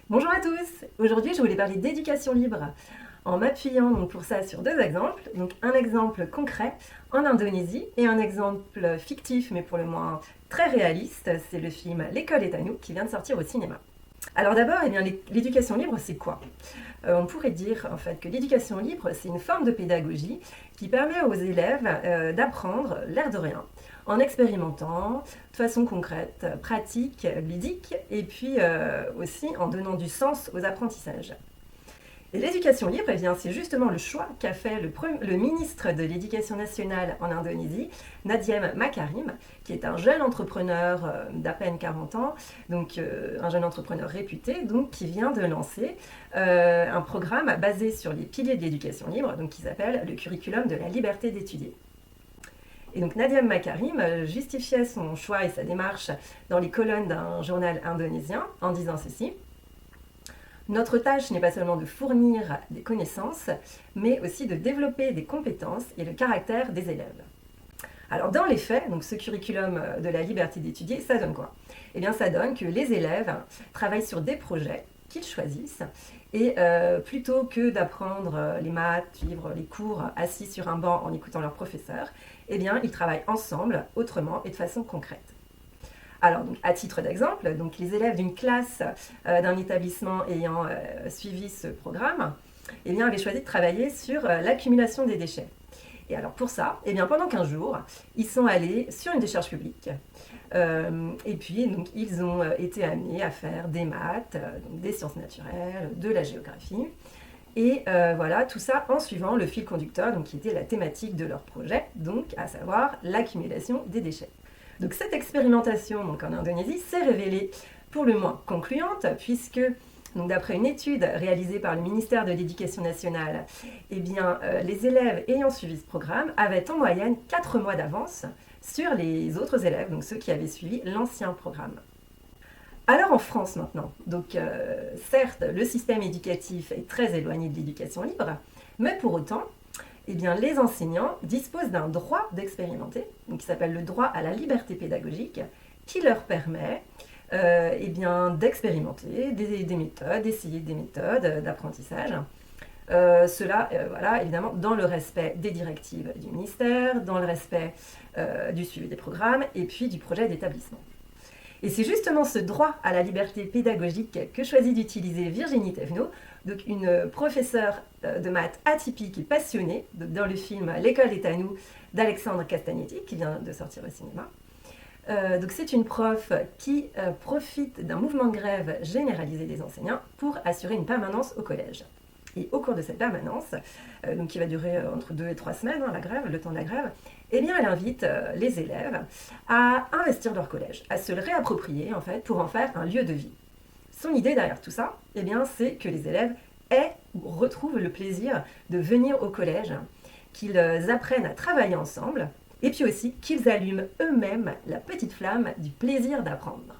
Bonjour à tous. Aujourd'hui, je voulais parler d'éducation libre en m'appuyant donc pour ça sur deux exemples. Donc un exemple concret en Indonésie et un exemple fictif mais pour le moins très réaliste, c'est le film L'école est à nous qui vient de sortir au cinéma. Alors d'abord, l'éducation libre, c'est quoi? On pourrait dire en fait que l'éducation libre, c'est une forme de pédagogie qui permet aux élèves d'apprendre l'air de rien, en expérimentant de façon concrète, pratique, ludique, et puis aussi en donnant du sens aux apprentissages. Et l'éducation libre, eh bien, c'est justement le choix qu'a fait le ministre de l'Éducation nationale en Indonésie, Nadiem Makarim, qui est un jeune entrepreneur d'à peine 40 ans, donc un jeune entrepreneur réputé, donc, qui vient de lancer un programme basé sur les piliers de l'éducation libre, donc, qui s'appelle le curriculum de la liberté d'étudier. Et donc Nadiem Makarim justifiait son choix et sa démarche dans les colonnes d'un journal indonésien en disant ceci: notre tâche n'est pas seulement de fournir des connaissances, mais aussi de développer des compétences et le caractère des élèves. Alors dans les faits, donc ce curriculum de la liberté d'étudier, ça donne quoi? Eh bien ça donne que les élèves travaillent sur des projets qu'ils choisissent et plutôt que d'apprendre les maths, suivre les cours assis sur un banc en écoutant leur professeur, eh bien ils travaillent ensemble, autrement et de façon concrète. Alors, donc, à titre d'exemple, donc, les élèves d'une classe d'un établissement ayant suivi ce programme eh bien, avaient choisi de travailler sur l'accumulation des déchets. Et alors pour ça, eh bien, pendant 15 jours, ils sont allés sur une décharge publique. Et puis, donc, ils ont été amenés à faire des maths, donc, des sciences naturelles, de la géographie. Et voilà, tout ça en suivant le fil conducteur, donc, qui était la thématique de leur projet, donc à savoir l'accumulation des déchets. Donc cette expérimentation donc, en Indonésie s'est révélée pour le moins concluante, puisque donc, d'après une étude réalisée par le ministère de l'Éducation nationale, eh bien, les élèves ayant suivi ce programme avaient en moyenne 4 mois d'avance sur les autres élèves, donc ceux qui avaient suivi l'ancien programme. Alors en France maintenant, donc certes le système éducatif est très éloigné de l'éducation libre, mais pour autant, eh bien, les enseignants disposent d'un droit d'expérimenter, qui s'appelle le droit à la liberté pédagogique, qui leur permet eh bien, d'expérimenter des méthodes, d'essayer des méthodes d'apprentissage. Cela, voilà, évidemment, dans le respect des directives du ministère, dans le respect du suivi des programmes et puis du projet d'établissement. Et c'est justement ce droit à la liberté pédagogique que choisit d'utiliser Virginie Thévenot, donc une professeure de maths atypique et passionnée, dans le film L'école est à nous d'Alexandre Castagnetti, qui vient de sortir au cinéma. Donc c'est une prof qui profite d'un mouvement de grève généralisé des enseignants pour assurer une permanence au collège. Et au cours de cette permanence, donc qui va durer entre 2 et 3 semaines, la grève, le temps de la grève, eh bien, elle invite les élèves à investir leur collège, à se le réapproprier en fait pour en faire un lieu de vie. Son idée derrière tout ça, eh bien, c'est que les élèves aient ou retrouvent le plaisir de venir au collège, qu'ils apprennent à travailler ensemble, et puis aussi qu'ils allument eux-mêmes la petite flamme du plaisir d'apprendre.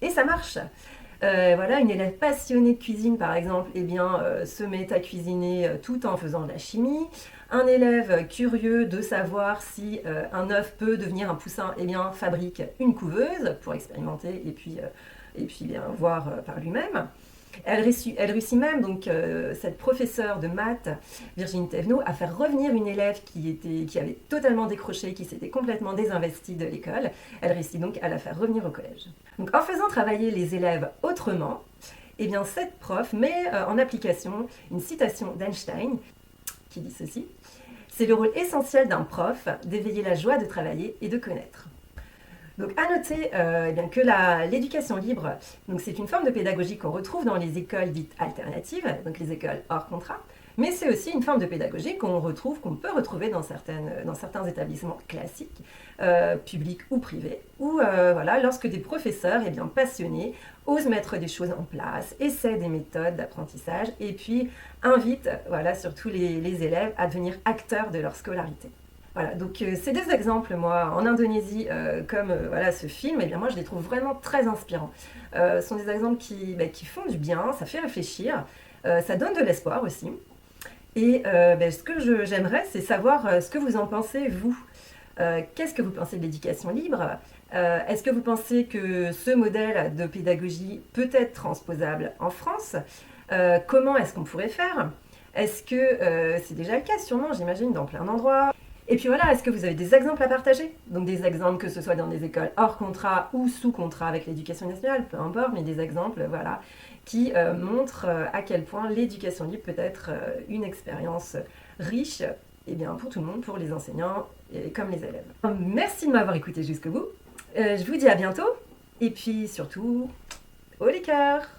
Et ça marche. Voilà, une élève passionnée de cuisine, par exemple, eh bien, se met à cuisiner tout en faisant de la chimie. Un élève curieux de savoir si un œuf peut devenir un poussin, eh bien, fabrique une couveuse pour expérimenter et puis bien, voir par lui-même. Elle réussit même, donc, cette professeure de maths, Virginie Thévenot, à faire revenir une élève qui avait totalement décroché, qui s'était complètement désinvestie de l'école. Elle réussit donc à la faire revenir au collège. Donc, en faisant travailler les élèves autrement, eh bien, cette prof met en application une citation d'Einstein qui dit ceci: c'est le rôle essentiel d'un prof d'éveiller la joie de travailler et de connaître. Donc à noter eh bien, que l'éducation libre, donc c'est une forme de pédagogie qu'on retrouve dans les écoles dites alternatives, donc les écoles hors contrat, mais c'est aussi une forme de pédagogie qu'on peut retrouver dans certains établissements classiques, publics ou privés, où voilà, lorsque des professeurs eh bien, passionnés osent mettre des choses en place, essaient des méthodes d'apprentissage et puis invitent voilà, surtout les élèves à devenir acteurs de leur scolarité. Voilà, donc ces deux exemples, moi, en Indonésie, comme voilà, ce film, eh bien, moi, je les trouve vraiment très inspirants. Ce sont des exemples qui font du bien, ça fait réfléchir, ça donne de l'espoir aussi. Et ce que j'aimerais, c'est savoir ce que vous en pensez, vous. Qu'est-ce que vous pensez de l'éducation libre? Est-ce que vous pensez que ce modèle de pédagogie peut être transposable en France? Comment est-ce qu'on pourrait faire? Est-ce que c'est déjà le cas? Sûrement, j'imagine, dans plein d'endroits. Et puis voilà, est-ce que vous avez des exemples à partager? Donc des exemples que ce soit dans des écoles hors contrat ou sous contrat avec l'éducation nationale, peu importe, mais des exemples, voilà, qui montrent à quel point l'éducation libre peut être une expérience riche, et bien, pour tout le monde, pour les enseignants et comme les élèves. Merci de m'avoir écouté jusqu'au bout. Je vous dis à bientôt, et puis surtout, haut les cœurs!